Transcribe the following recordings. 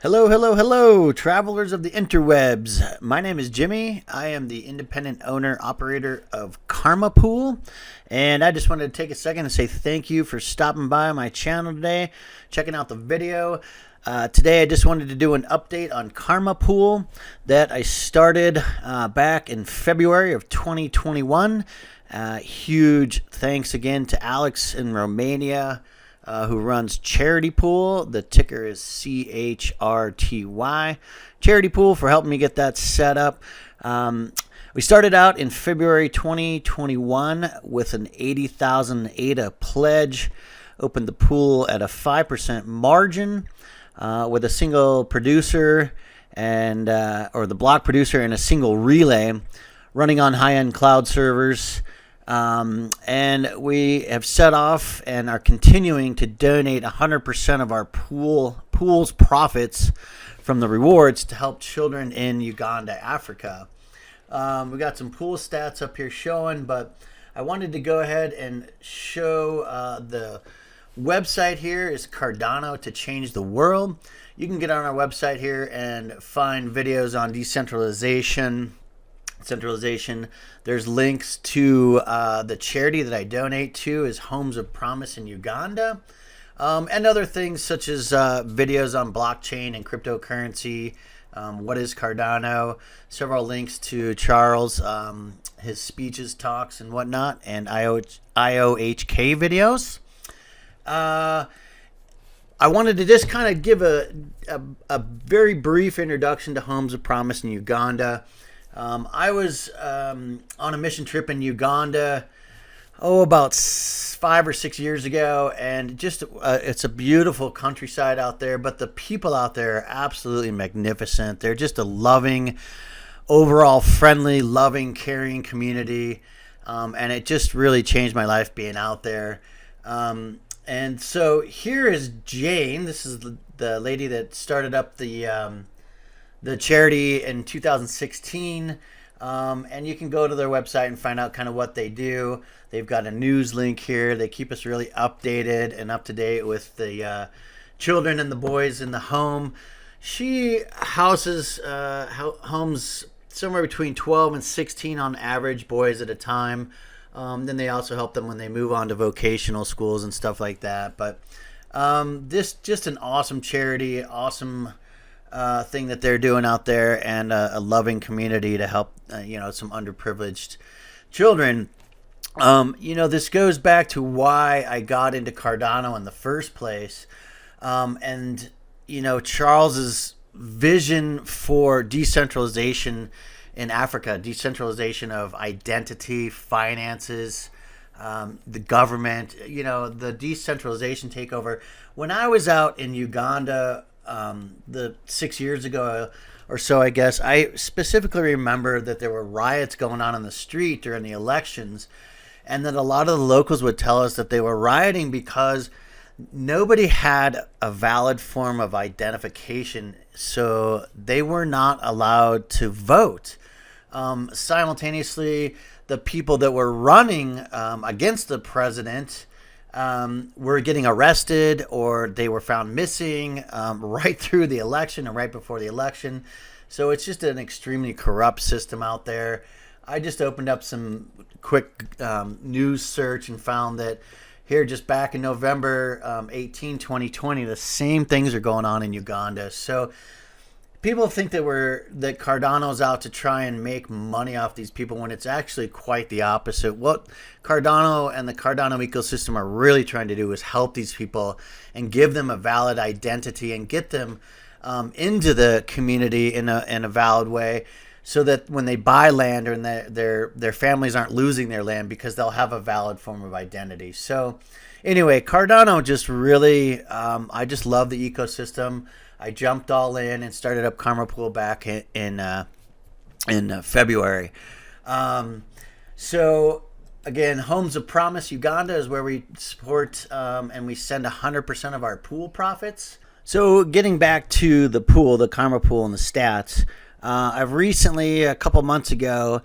Hello, hello, hello, travelers of the interwebs. My name is Jimmy. I am the independent owner operator of CARMA Pool, and I just wanted to take a second to say thank you for stopping by my channel today, checking out the video. Today I just wanted to do an update on CARMA Pool that I started back in February of 2021. Huge thanks again to Alex in Romania, who runs CHRTY Pool. The ticker is CHRTY. CHRTY Pool for helping me get that set up. We started out in February 2021 with an 80,000 ADA pledge. Opened the pool at a 5% margin with a single producer and or the block producer and a single relay running on high-end cloud servers. And we have set off and are continuing to donate 100% of our pool's profits from the rewards to help children in Uganda, Africa. We got some pool stats up here showing, but I wanted to go ahead and show the website here is Cardano to Change the World. You can get on our website here and find videos on decentralization. There's links to the charity that I donate to is Homes of Promise in Uganda, and other things such as videos on blockchain and cryptocurrency. What is Cardano? Several links to Charles, his speeches, talks, and whatnot, and IOHK videos. I wanted to just kind of give a very brief introduction to Homes of Promise in Uganda. I was on a mission trip in Uganda, about 5 or 6 years ago, and just it's a beautiful countryside out there, but the people out there are absolutely magnificent. They're just a loving, overall friendly, loving, caring community, and it just really changed my life being out there. And so here is Jane. This is the lady that started up the charity in 2016, and you can go to their website and find out kind of what they do. They've got a news link here. They keep us really updated and up to date with the children and the boys in the home. She houses homes somewhere between 12 and 16 on average boys at a time. Then they also help them when they move on to vocational schools and stuff like that. But this just an awesome charity, awesome thing that they're doing out there, and a loving community to help some underprivileged children. This goes back to why I got into Cardano in the first place, and Charles's vision for decentralization in Africa, decentralization of identity, finances, the government, the decentralization takeover. When I was out in Uganda the 6 years ago or so, I guess, I specifically remember that there were riots going on the street during the elections, and that a lot of the locals would tell us that they were rioting because nobody had a valid form of identification, so they were not allowed to vote. Simultaneously, the people that were running against the president were getting arrested, or they were found missing right through the election and right before the election. So it's just an extremely corrupt system out there. I just opened up some quick news search and found that here, just back in November 18, 2020, the same things are going on in Uganda. So people think that Cardano's out to try and make money off these people, when it's actually quite the opposite. What Cardano and the Cardano ecosystem are really trying to do is help these people and give them a valid identity and get them into the community in a valid way, so that when they buy land, or their families aren't losing their land because they'll have a valid form of identity. So anyway, Cardano just really, I just love the ecosystem. I jumped all in and started up CARMA Pool back in February. So again, Homes of Promise Uganda is where we support, and we send 100% of our pool profits. So getting back to the pool, the CARMA Pool and the stats, I've recently, a couple months ago,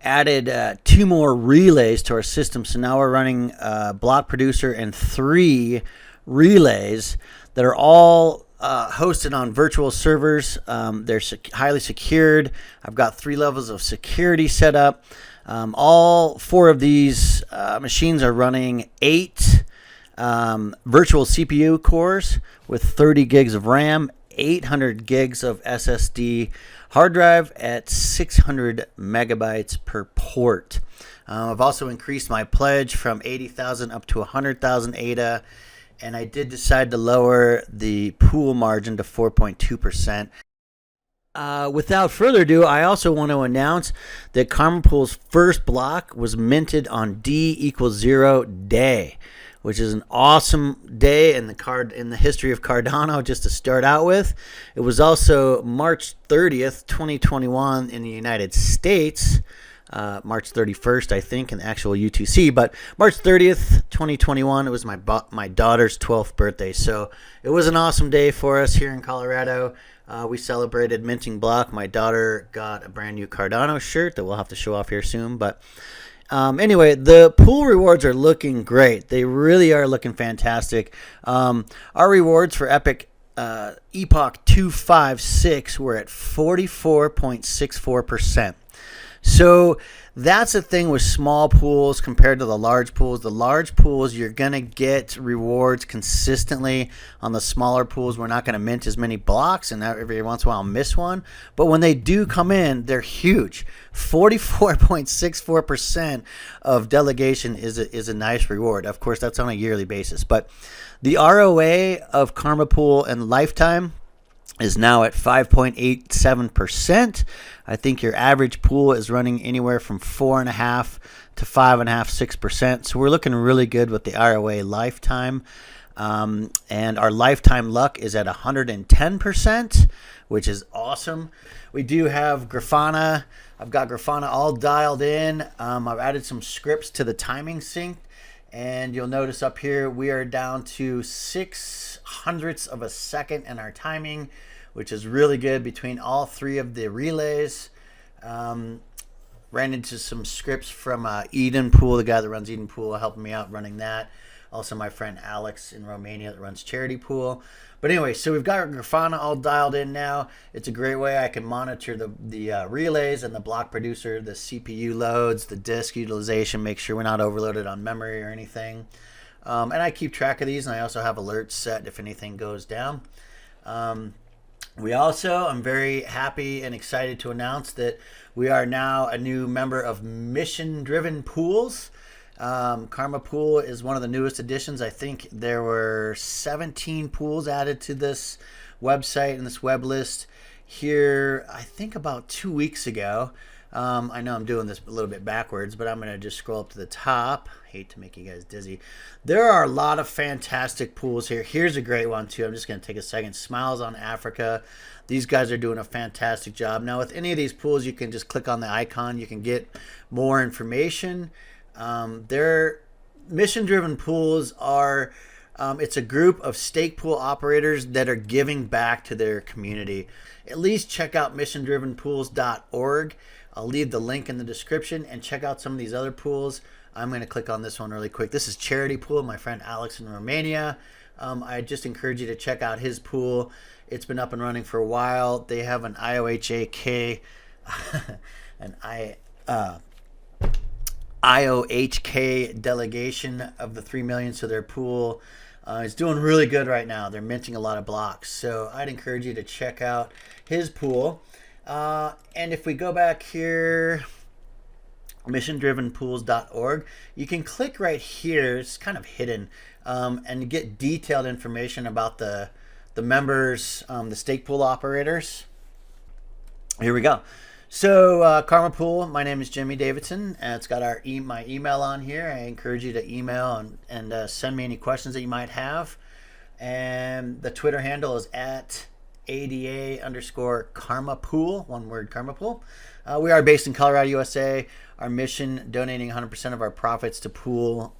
added 2 more relays to our system. So now we're running block producer and 3 relays that are all hosted on virtual servers. They're highly secured. I've got 3 levels of security set up. All 4 of these machines are running 8 virtual CPU cores with 30 gigs of RAM, 800 gigs of SSD hard drive at 600 megabytes per port. I've also increased my pledge from 80,000 up to 100,000 ADA, and I did decide to lower the pool margin to 4.2%. Without further ado, I also want to announce that CARMA Pool's first block was minted on D=0 day, which is an awesome day in the history of Cardano, just to start out with. It was also March 30th, 2021 in the United States. March 31st, I think, in the actual UTC, but March 30th, 2021, it was my daughter's 12th birthday. So it was an awesome day for us here in Colorado. We celebrated minting block. My daughter got a brand new Cardano shirt that we'll have to show off here soon. But anyway, the pool rewards are looking great. They really are looking fantastic. Our rewards for Epoch 256 were at 44.64%. So that's the thing with small pools compared to the large pools. The large pools, you're going to get rewards consistently. On the smaller pools, we're not going to mint as many blocks, and every once in a while I'll miss one. But when they do come in, they're huge. 44.64% of delegation is a nice reward. Of course, that's on a yearly basis. But the ROA of CARMA Pool and Lifetime is now at 5.87%. I think your average pool is running anywhere from 4.5 to 5.5, 6%. So we're looking really good with the ROA Lifetime. And our lifetime luck is at 110%, which is awesome. We do have Grafana. I've got Grafana all dialed in. I've added some scripts to the timing sync. And you'll notice up here we are down to 0.06 of a second in our timing, which is really good between all 3 of the relays. Ran into some scripts from ADAPools, the guy that runs ADAPools, helping me out running that. Also my friend Alex in Romania that runs CHRTY Pool. But anyway, so we've got our Grafana all dialed in now. It's a great way I can monitor the relays and the block producer, the CPU loads, the disk utilization, make sure we're not overloaded on memory or anything. And I keep track of these, and I also have alerts set if anything goes down. I'm very happy and excited to announce that we are now a new member of Mission Driven Pools. CARMA Pool is one of the newest additions. I think there were 17 pools added to this website and this web list here, I think about 2 weeks ago. I know I'm doing this a little bit backwards, but I'm going to just scroll up to the top. Hate to make you guys dizzy. There are a lot of fantastic pools here. Here's a great one too. I'm just going to take a second. Smiles on Africa. These guys are doing a fantastic job. Now with any of these pools, you can just click on the icon. You can get more information. Their mission-driven pools are, it's a group of stake pool operators that are giving back to their community. At least check out missiondrivenpools.org. I'll leave the link in the description, and check out some of these other pools. I'm going to click on this one really quick. This is CHRTY Pool, my friend Alex in Romania. I just encourage you to check out his pool. It's been up and running for a while. They have an IOHK, IOHK delegation of the 3 million, so their pool is doing really good right now. They're minting a lot of blocks, so I'd encourage you to check out his pool. And if we go back here, missiondrivenpools.org, you can click right here. It's kind of hidden, and get detailed information about the members, the stake pool operators. Here we go. So CARMA Pool, my name is Jimmy Davidson, and it's got my email on here. I encourage you to email and send me any questions that you might have. And the Twitter handle is at ADA_CARMA Pool, one word, CARMA Pool. We are based in Colorado, USA. Our mission, donating 100% of our profits to pool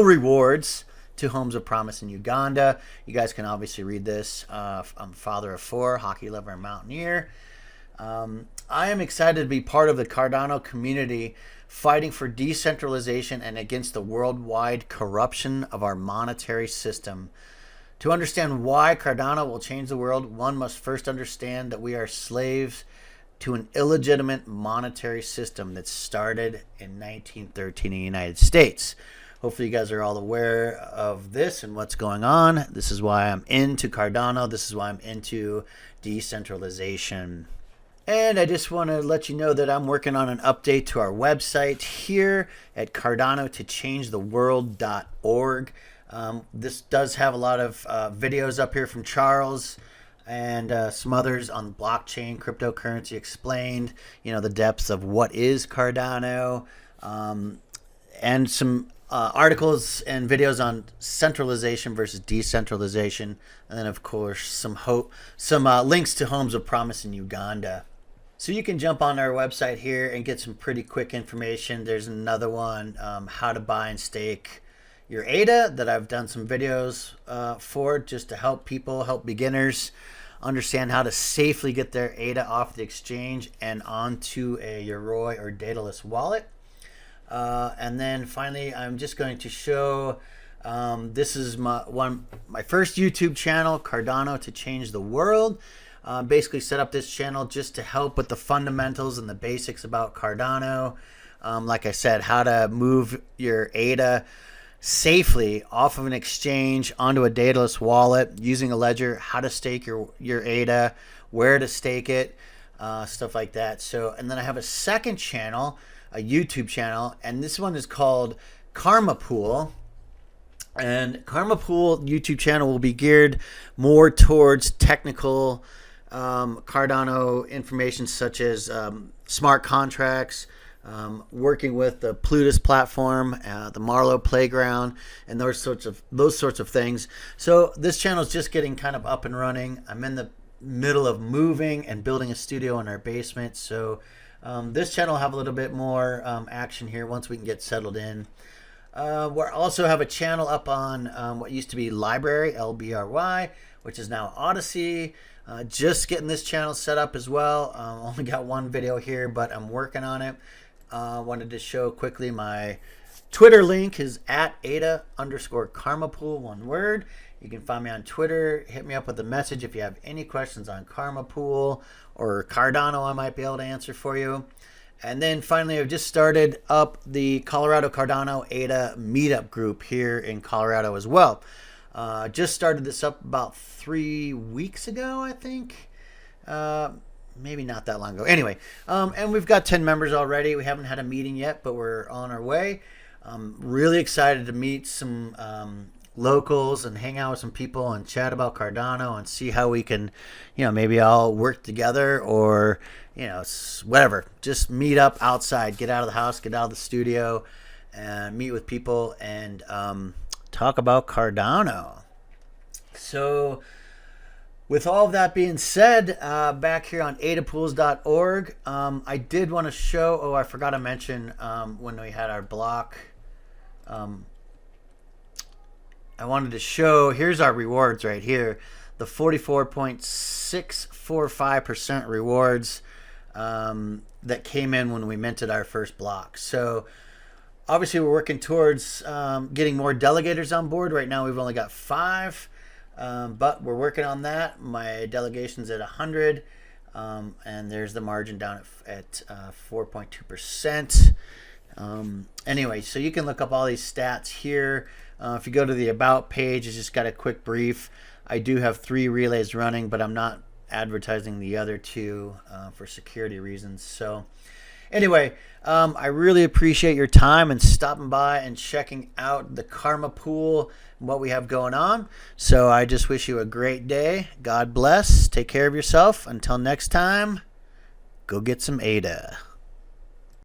rewards to Homes of Promise in Uganda. You guys can obviously read this. I'm father of 4, hockey lover and mountaineer. I am excited to be part of the Cardano community fighting for decentralization and against the worldwide corruption of our monetary system. To understand why Cardano will change the world, one must first understand that we are slaves to an illegitimate monetary system that started in 1913 in the United States. Hopefully you guys are all aware of this and what's going on. This is why I'm into Cardano. This is why I'm into decentralization. And I just want to let you know that I'm working on an update to our website here at CardanoToChangeTheWorld.org. This does have a lot of videos up here from Charles and some others on blockchain, cryptocurrency explained, the depths of what is Cardano, and some articles and videos on centralization versus decentralization, and then of course some links to Homes of Promise in Uganda. So you can jump on our website here and get some pretty quick information. There's another one, how to buy and stake your ADA, that I've done some videos for, just to help beginners understand how to safely get their ADA off the exchange and onto a ROA or dataless wallet. And then finally, I'm just going to show, this is my first YouTube channel, Cardano to Change the World. Basically set up this channel just to help with the fundamentals and the basics about Cardano. Like I said, how to move your ADA safely off of an exchange onto a dataless wallet using a ledger, how to stake your ADA, where to stake it, stuff like that. So, and then I have a second channel, a YouTube channel, and this one is called CARMA Pool. And CARMA Pool YouTube channel will be geared more towards technical Cardano information, such as smart contracts, working with the Plutus platform, the Marlowe playground, and those sorts of things. So this channel is just getting kind of up and running. I'm in the middle of moving and building a studio in our basement, so this channel will have a little bit more action here once we can get settled in. We also have a channel up on what used to be Library, LBRY, which is now Odyssey. Just getting this channel set up as well. Only got one video here, but I'm working on it. Wanted to show quickly my Twitter link is at ADA_CARMA Pool, one word. You can find me on Twitter. Hit me up with a message if you have any questions on CARMA Pool or Cardano I might be able to answer for you. And then finally, I've just started up the Colorado Cardano ADA meetup group here in Colorado as well. Just started this up about 3 weeks ago, I think. Maybe not that long ago. Anyway, and we've got 10 members already. We haven't had a meeting yet, but we're on our way. I'm really excited to meet some locals and hang out with some people and chat about Cardano and see how we can, maybe all work together or, whatever. Just meet up outside, get out of the house, get out of the studio, and meet with people and talk about Cardano. So with all of that being said, back here on ADAPools.org, I did want to show, I forgot to mention when we had our block, I wanted to show, here's our rewards right here, the 44.645% rewards that came in when we minted our first block. So obviously we're working towards getting more delegators on board. Right now we've only got 5, but we're working on that. My delegation's at 100, and there's the margin down at 4.2%. Anyway, so you can look up all these stats here. If you go to the About page, it's just got a quick brief. I do have 3 relays running, but I'm not advertising the other 2 for security reasons. So anyway, I really appreciate your time and stopping by and checking out the CARMA Pool and what we have going on. So I just wish you a great day. God bless. Take care of yourself. Until next time, go get some ADA.